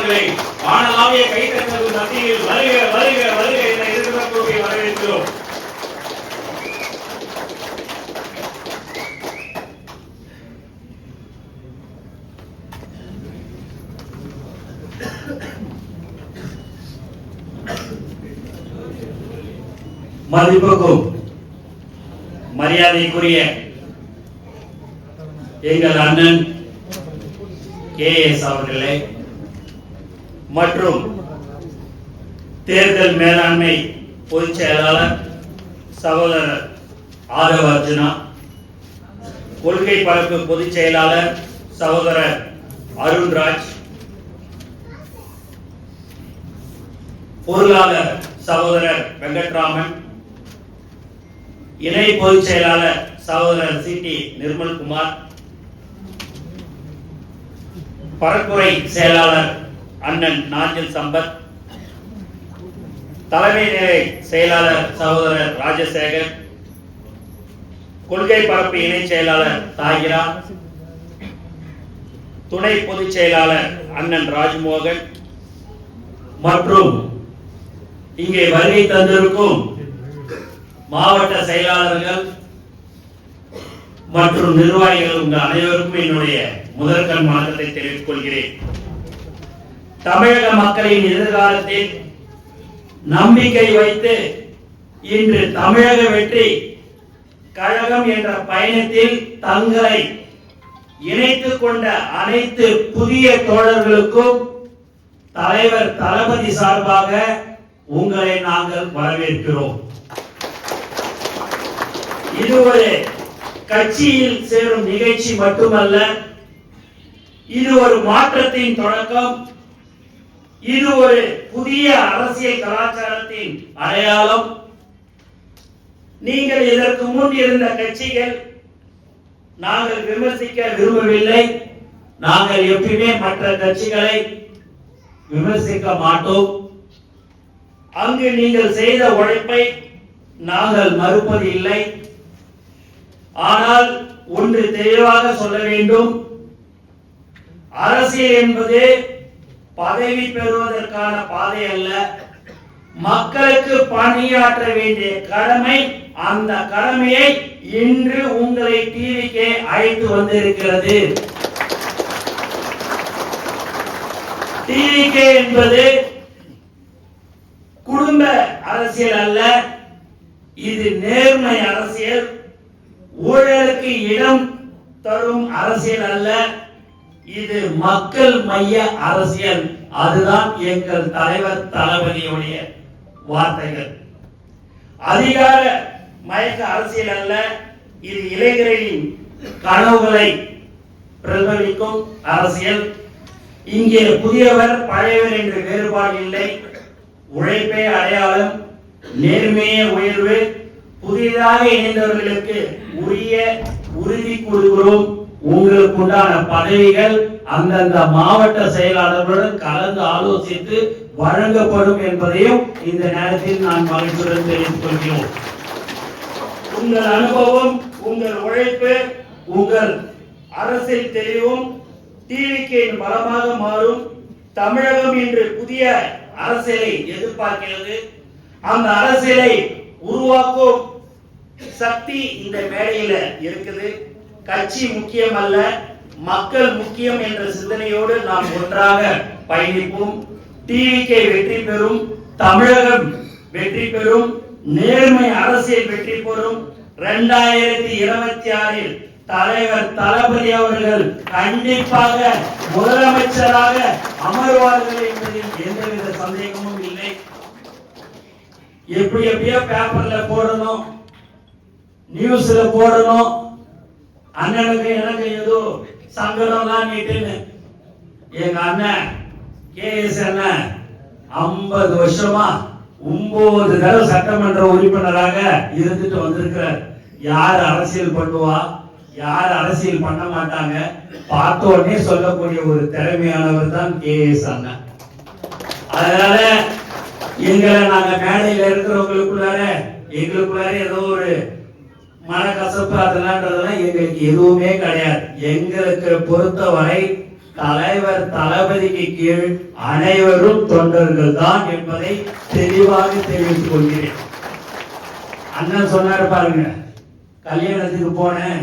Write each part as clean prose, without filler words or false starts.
அவர்களை வானளாவிய கைத்தட்டல் மத்தியில் வருக வருக வருக என எதிர்பார்ப்போரை வரவேற்கிறோம். மதிப்புக்கும் மரியாதைக்குரிய எங்கள் அண்ணன் KS அவர்களே மற்றும் தேர்தல் மேலாண்மை பொதுச் செயலாளர் சகோதரர் ஆதவ அர்ஜுனா, கொள்கை பரப்பு பொதுச் செயலாளர் சகோதரர் அருண்ராஜ், பொருளாளர் சகோதரர் வெங்கட்ராமன், இணை பொதுச் செயலாளர் சகோதரர் CT நிர்மல்குமார், பரப்புரை செயலாளர் அண்ணன் நாஞ்சில் சம்பத், தலைமை நிலை செயலாளர் சகோதரர் ராஜசேகர், கொள்கை பரப்பு இணை செயலாளர் தாகிரா, துணை பொதுச் செயலாளர் அண்ணன் ராஜ்மோகன் மற்றும் இங்கே வருகை தந்திருக்கும் மாவட்ட செயலாளர்கள் மற்றும் நிர்வாகிகள் உங்கள் அனைவருக்கும் என்னுடைய முதற்கண் வணக்கத்தை தெரிவித்துக் கொள்கிறேன். தமிழக மக்களின் எதிர்காலத்தில் நம்பிக்கை வைத்து இன்று தமிழக வெற்றி கழகம் என்ற பயணத்தில் தங்களை இணைத்துக் கொண்ட அனைத்து புதிய தோழர்களுக்கும் தலைவர் தளபதி சார்பாக உங்களை நாங்கள் வரவேற்கிறோம். இது ஒரு கட்சியில் சேரும் நிகழ்ச்சி மட்டுமல்ல, இது ஒரு மாற்றத்தின் தொடக்கம். இது ஒரு புதிய அரசியல் கலாச்சாரத்தின் அடையாளம். நீங்கள் இதற்கு முன் இருந்த கட்சிகள் நாங்கள் விமர்சிக்க விரும்பவில்லை. நாங்கள் எப்பயுமே மற்ற கட்சிகளை விமர்சிக்க மாட்டோம். அங்கு நீங்கள் செய்த உழைப்பை நாங்கள் மறுப்பது இல்லை. ஆனால் ஒன்று தெளிவாக சொல்ல வேண்டும், அரசியல் என்பது பதவி பெறுவதற்கான பாதை அல்ல, மக்களுக்கு பணியாற்ற வேண்டிய கடமை. அந்த கடமையை இன்று உங்களை டிவிக்கு அழைத்து வந்திருக்கிறது. டிவிக்கு என்பது குடும்ப அரசியல் அல்ல, இது நேர்மை அரசியல். ஊழலுக்கு இடம் தரும் அரசியல் அல்ல, இது மக்கள் மைய அரசியல். அதுதான் எங்கள் தலைவர் தளபதியுடைய வார்த்தைகள். அதிகார மயக்க அரசியல் அல்ல, இது இளைஞர்களின் கனவுகளை பிரதிபலிக்கும் அரசியல். இங்கே புதியவர் பழையவர் என்ற வேறுபாடு இல்லை. உழைப்பே அடையாளம், நேர்மையே உயர்வு. புதிதாக இணைந்தவர்களுக்கு உரிய உறுதி கொடுக்கிறோம். உங்களுக்கு உண்டான பதவிகள் அந்தந்த மாவட்ட செயலாளர்களுடன் கலந்து ஆலோசித்து வழங்கப்படும் என்பதையும் இந்த நேரத்தில் நான் மகிழ்ச்சியுடன் தெரிவித்துக் கொள்கிறோம். உங்கள் அனுபவம், உங்கள் உழைப்பு, உங்கள் அரசியல் தெளிவும் டிவிக்கு பலமாக மாறும். தமிழகம் இன்று புதிய அரசியலை எதிர்பார்க்கிறது. அந்த அரசியலை உருவாக்கும் சக்தி இந்த மேடையில இருக்குது. கட்சி முக்கியம் அல்ல, மக்கள் முக்கியம் என்ற சிந்தனையோடு நாம் ஒன்றாக பயணிப்போம். டிவிக்கு வெற்றி பெறும், தமிழகம் வெற்றி பெறும், நேர்மை அரசியல் வெற்றி பெறும். 2026 தலைவர் தளபதி அவர்கள் கண்டிப்பாக முதலமைச்சராக அமர்வார்கள் என்பதில் எந்தவித சந்தேகமும் இல்லை. எப்படியோ பேப்பர்ல போடணும், நியூஸ்ல போடணும், அண்ணனுக்கு எனக்கு ஏதோ சங்கடம் தான் நீட்டுன்னு. எங்க அண்ணன் KS அண்ணன் 50 வருஷமா 9 தடவை சட்டமன்ற உறுப்பினராக இருந்துட்டு வந்திருக்கிறார். யார் அரசியல் பண்ணுவா, யார் அரசியல் பண்ண மாட்டாங்க, பார்த்த உடனே சொல்லக்கூடிய ஒரு திறமையானவர் தான் KS அண்ணன். அதனால எங்களை நாங்க மேடையில இருக்கிறவங்களுக்குள்ளார எங்களுக்குள்ளார ஏதோ ஒரு மனக்கசப்பு அதெல்லாம் எங்களுக்கு எதுவுமே கிடையாது. எங்களுக்கு பொறுத்தவரை தலைவர் தளபதிக்கு கீழ் அனைவரும் தொண்டர்கள் தான் என்பதை தெளிவாக தெரிவித்துக் கொள்கிறேன். அண்ணன் சொன்னாரு பாருங்க, கல்யாணத்துக்கு போனேன்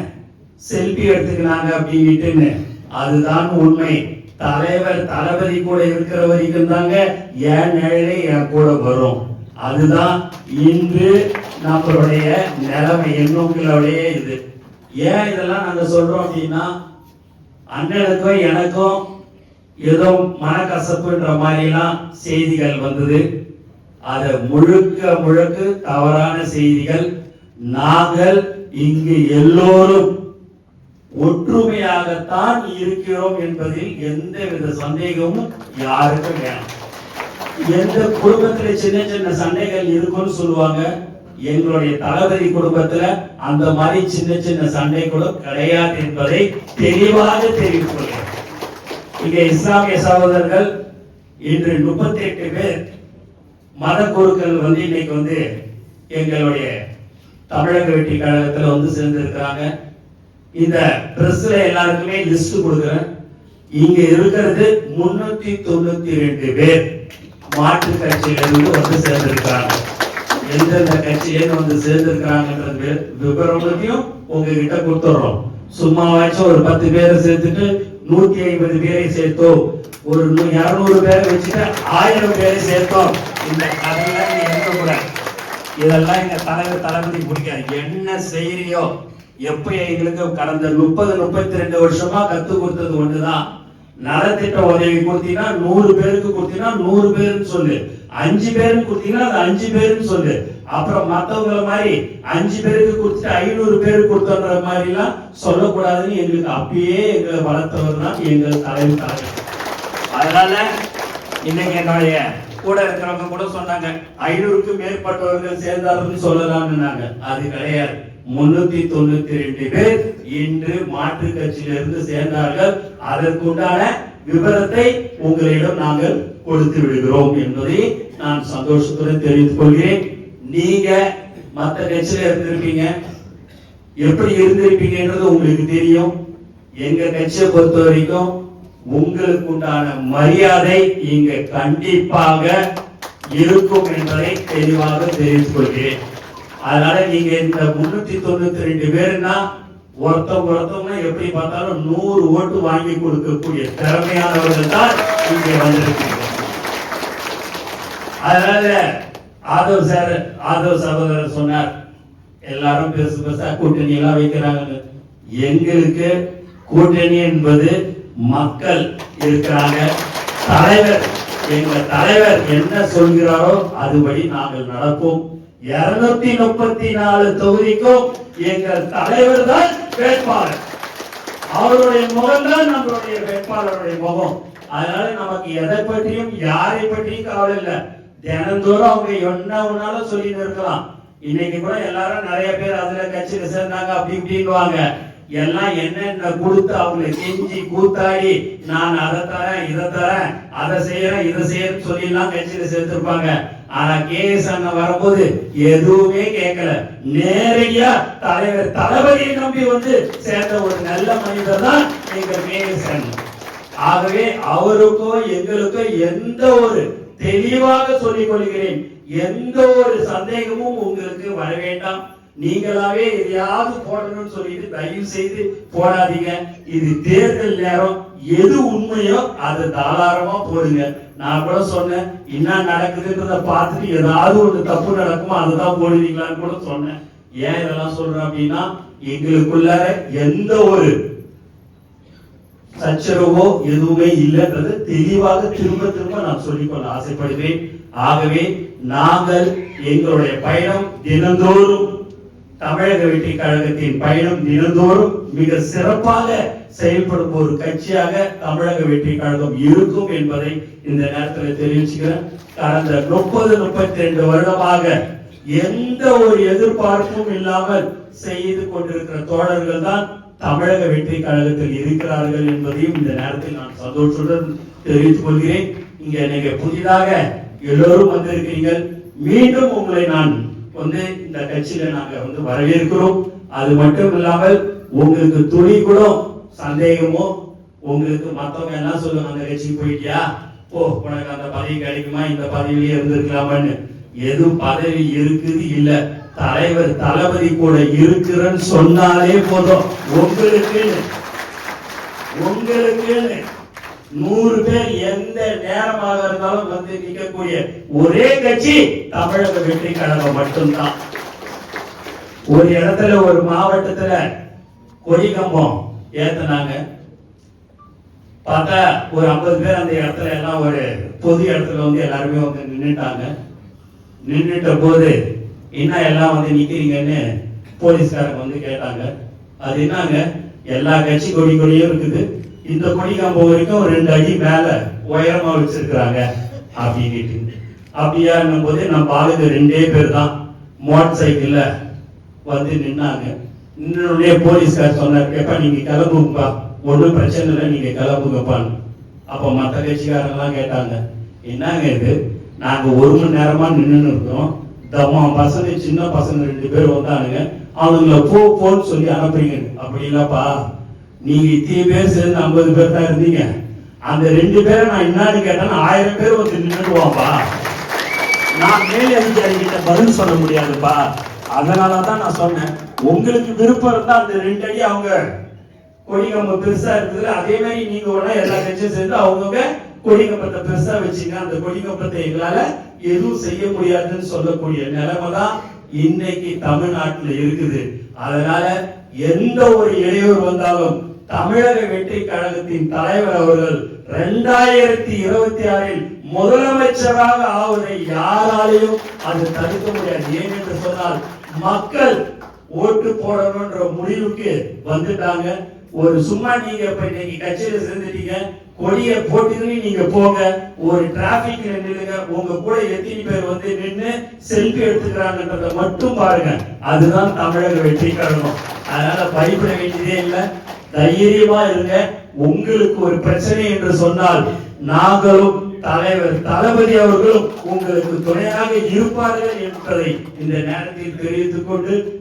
செல்பி எடுத்துக்கினாங்க அப்படின்ட்டு. அதுதான் உண்மை. தலைவர் தளபதி கூட இருக்கிற வரைக்கும் தாங்க என் நிழலே என் கூட வரும். அதுதான் இன்று நம்மளுடைய நிலைமை, எண்ணுங்களுடைய இது. ஏன் இதெல்லாம் நாங்க சொல்றோம் அப்படின்னா, அண்ணனுக்கும் எனக்கும் ஏதோ மனக்கசப்புன்ற மாதிரிலாம் செய்திகள் வந்தது. அது முழுக்க தவறான செய்திகள். நாங்கள் இங்கு எல்லோரும் ஒற்றுமையாகத்தான் இருக்கிறோம் என்பதில் எந்தவித சந்தேகமும் யாருக்கும் வேணும். எந்த குடும்பத்துல சின்ன சின்ன சண்டைகள் இருக்கும்னு சொல்லுவாங்க, எங்களுடைய தளபதி குடும்பத்துல அந்த மாதிரி சின்ன சின்ன சண்டை கூட கிடையாது என்பதை தெளிவாக தெரிவித்துக் கொள்கிறேன். இங்க இஸ்லாமிய சகோதரர்கள் இன்று 38 பேர் மத குருக்கள் இன்னைக்கு எங்களுடைய தமிழக வெற்றி கழகத்துல சேர்ந்திருக்கிறாங்க. இந்த பிரஸ்ல எல்லாருக்குமே லிஸ்ட் கொடுக்கிறேன். இங்க இருக்கிறது 392 பேர் மாற்று கட்சியிலிருந்து சேர்ந்திருக்கிறாங்க. எந்தெந்த கட்சியிலிருந்து சேர்ந்திருக்கிறாங்கன்றது விவரத்தையும் உங்ககிட்ட கொடுத்துறோம். சும்மாவாச்சும் ஒரு 10 பேரை சேர்த்துட்டு 150 பேரை சேர்த்தோம், ஒரு 200 பேரை வச்சுட்டு 1000 பேரை சேர்த்தோம். இந்த கதையெல்லாம் நீங்க இருக்கக்கூடாது. இதெல்லாம் எங்க தலைவர் தளபதி பிடிக்காது. என்ன செய்யறியோ, எப்ப எங்களுக்கு கடந்த 30-32 வருஷமா கத்து கொடுத்தது ஒண்ணுதான். நலத்திட்ட உதவி கொடுத்தீங்கன்னா 100 பேருக்கு கொடுத்தீங்கன்னா 100 பேருன்னு சொல்லு, 5 பேருக்கு கொடுத்தீங்கன்னா அது 5 பேருன்னு சொல்லு. அப்புறம் மத்தவங்கள மாதிரி 5 பேருக்கு கொடுத்துட்டு 500 பேருக்கு கொடுத்தன்ற மாதிரி எல்லாம் சொல்லக்கூடாதுன்னு எங்களுக்கு அப்பயே எங்களை வளர்த்தவர் தான் எங்கள் தலைவர். அதனால இன்னைக்கு என்னுடைய கூட இருக்கிறவங்க கூட சொன்னாங்க 500க்கு மேற்பட்டவர்கள் சேர்ந்தார்கள் சொல்லலாம்னு. அது கிடையாது. 392 பேர் இன்று மாற்று கட்சியிலிருந்து சேர்ந்தார்கள். அதற்குண்டான விவரத்தை உங்களிடம் நாங்கள் கொடுத்து விடுகிறோம் என்பதை நான் சந்தோஷத்துடன் தெரிவித்துக் கொள்கிறேன். நீங்க மற்ற கட்சியில இருந்திருப்பீங்க, எப்படி இருந்திருப்பீங்கன்றது உங்களுக்கு தெரியும். எங்க கட்சியை பொறுத்த வரைக்கும் உங்களுக்கு உண்டான மரியாதை இங்க கண்டிப்பாக இருக்கும் என்பதை தெளிவாக தெரிவித்துக் கொள்கிறேன். அதனால நீங்க இந்த 392 பேருன்னா ஒருத்தவங்க எப்படி பார்த்தாலும் 100 ஓட்டு வாங்கி கொடுக்கக்கூடிய திறமையானவர்கள் தான் இங்கே வந்திருக்கீங்க. அதனால ஆதவ் சகோதரர் சொன்னார், எல்லாரும் பெருசா கூட்டணி எல்லாம் வைக்கிறாங்க. எங்களுக்கு கூட்டணி என்பது மக்கள் இருக்கிறாங்க. எங்க தலைவர் என்ன சொல்கிறாரோ அதுபடி நாங்கள் நடப்போம். 234 தொகுதிக்கும் எங்கள் தலைவர் தான் வேட்பாளர். அவருடைய முகம் தான் நம்மளுடைய வேட்பாளருடைய முகம். அதனால நமக்கு எதை பற்றியும் யாரை பற்றியும் கவலை இல்லை. தினந்தோறும் அவங்க என்ன ஒன்னாலும் சொல்லிட்டு இருக்கலாம். இன்னைக்கு கூட எல்லாரும் நிறைய பேர் அதுல கட்சியில சேர்ந்தாங்க அப்படி இப்படின்னுவாங்க. எல்லாம் என்னென்ன கொடுத்து அவங்களை கெஞ்சி கூத்தாடி நான் அதை தரேன் இதை தரேன் அதை செய்யறேன் இதை செய்யறேன்னு சொல்லி எல்லாம் கட்சியில சேர்த்திருப்பாங்க. ஆனா கேஎஸ் அண்ணன் வரும்போது எதுவுமே கேட்கல. நேரடியா தலைவர் தளபதியை நம்பி சேர்ந்த ஒரு நல்ல மனிதர் தான் எங்க கேஎஸ் அண்ணன். ஆகவே அவருக்கோ எங்களுக்கோ எந்த ஒரு தெளிவாக சொல்லிக் கொள்கிறேன், எந்த ஒரு சந்தேகமும் உங்களுக்கு வர வேண்டாம். நீங்களாவே எதையாவது போடணும்னு சொல்லிட்டு தயவு செய்து போடாதீங்க. இது தேர்தல் நேரம். எது உண்மையோ அதை தாராளமா போடுங்க. நான் கூட சொன்னேன், என்ன நடக்குதுன்றத பார்த்துட்டு ஏதாவது ஒரு தப்பு நடக்குமோ அதுதான் போடுவீங்களான்னு கூட சொன்னேன். ஏன் இதெல்லாம் சொல்றேன் அப்படின்னா, எங்களுக்குள்ள எந்த ஒரு சச்சரவோ எதுவுமே இல்லைன்றது தெளிவாக திரும்ப நான் சொல்லிக்கொள்ள ஆசைப்படுகிறேன். ஆகவே நாங்கள் எங்களுடைய பயணம் தினந்தோறும் தமிழக வெற்றி கழகத்தின் பயணம் தினந்தோறும் மிக சிறப்பாக செயல்படும் ஒரு கட்சியாக தமிழக வெற்றி கழகம் இருக்கும் என்பதை இந்த நேரத்தில் தெரிவிச்சுக்கிறேன். கடந்த 30-32 வருடமாக எந்த ஒரு எதிர்பார்ப்பும் இல்லாமல் செய்து கொண்டிருக்கிற தோழர்கள் தான் தமிழக வெற்றி கழகத்தில் இருக்கிறார்கள் என்பதையும் இந்த நேரத்தில் நான் சந்தோஷத்துடன் தெரிவித்துக் கொள்கிறேன். இங்க நீங்க புதிதாக எல்லோரும் வந்திருக்கிறீர்கள். மீண்டும் உங்களை நான் இந்த கட்சியில நாங்க வரவேற்கிறோம். அது மட்டும் இல்லாமல் உங்களுக்கு துளி கூட சந்தேகமோ உங்களுக்கு மத்தவங்க என்ன சொல்லுவாங்க, அந்த கட்சிக்கு போயிட்டியா, ஓ உனக்கு அந்த பதவி கிடைக்குமா, இந்த பதவியிலே இருந்திருக்கலாமான்னு. எது பதவி இருக்குது இல்ல, தலைவர் தளபதி கூட இருக்கிறன்னு சொன்னாலே போதும். உங்களுக்கு 100 பேர் எந்த நேரமாக இருந்தாலும் வந்து நிற்கக்கூடிய ஒரே கட்சி தமிழக வெற்றி கழகம் மட்டும்தான். ஒரு இடத்துல ஒரு மாவட்டத்துல கொடி கம்பம் ஏத்துனாங்க, பார்த்தா ஒரு 50 பேர் அந்த இடத்துல எல்லாம் ஒரு பொது இடத்துல வந்து எல்லாருமே வந்து நின்னுட்டாங்க. நின்னுட்ட போது என்ன எல்லாம் வந்து நிக்கிறீங்கன்னு போலீஸ்காரங்க வந்து கேட்டாங்க. அது என்னங்க, எல்லா கட்சி கொடியும் இருக்குது, இந்த கொடி கம்பம் வரைக்கும் 2 அடி மேல உயரமா வச்சிருக்கிறாங்க அப்படின்னு. அப்படியா போது நம்ம ஆளுங்க 2 பேர் தான் மோட்டார் சைக்கிள்ல வந்து நின்னாங்க. நின்னுடனே போலீஸ்கார் சொன்னார், எப்ப நீங்க கிளம்புங்கப்பா, ஒன்றும் பிரச்சனை இல்லை, நீங்க கிளம்புங்கப்பான்னு. அப்ப மற்ற கட்சிக்காரங்களாம் கேட்டாங்க, என்னங்க இது, நாங்க 1 மணி நேரமா நின்று இருக்கோம், தம்மா பசங்க சின்ன பசங்க 2 பேர் வந்தானுங்க, அவனுங்களை போன்னு சொல்லி அனுப்புறீங்க. அப்படி இல்லப்பா, நீங்க இத்தனை பேர் சேர்ந்து 50 பேர் தான் இருந்தீங்க, அந்த 2 பேரை நான் என்னன்னு கேட்டேன்னா 1000 பேர் வந்து நின்றுடுவாப்பா, நான் மேல் அதிகாரி கிட்ட பதில் சொல்ல முடியாதுப்பா. அதனாலதான் நான் சொன்னேன், உங்களுக்கு விருப்பம் இருந்தா அந்த 2 அடி அவங்க கொடிகம்பம் பெருசா இருக்குது, அதே மாதிரி நீங்க உடனே எல்லா கட்சியும் சேர்ந்து அவங்கவுங்க கொடிகம்பத்தை பெருசா வச்சுங்க, அந்த கொடிகம்பத்தை எங்களால எதுவும் செய்ய முடியாதுன்னு சொல்லக்கூடிய நிலைமை தான் இன்னைக்கு தமிழ்நாட்டில் இருக்குது. அதனால எந்த ஒரு இடையூறு வந்தாலும் தமிழக வெற்றி கழகத்தின் தலைவர் அவர்கள் 2026 முதலமைச்சராக ஆவதை யாராலையும் அது தடுக்க முடியாது. ஏனென்று சொன்னால் மக்கள் ஓட்டு போடணும்ன்ற முடிவுக்கு வந்துட்டாங்க. ஒரு சும்மா நீங்க இப்ப இன்னைக்கு கட்சியில சேர்ந்துட்டீங்க, கொடிய போட்டுன்னு நீங்க போங்க, ஒரு டிராபிக்ல நில்லுங்க, உங்க கூட எத்தனை பேர் வந்து நின்று செல்ஃபி எடுத்துக்கிறாங்கன்றத மட்டும் பாருங்க. அதுதான் தமிழக வெற்றி கழகம். அதனால பயப்பட வேண்டியதே இல்லை, தைரியமா இருங்க. உங்களுக்கு ஒரு பிரச்சனை என்று சொன்னால் நாங்களும் தலைவர் தளபதி அவர்களும் உங்களுக்கு துணையாக இருப்பார்கள் என்பதை இந்த நேரத்தில் தெரிவித்துக் கொண்டு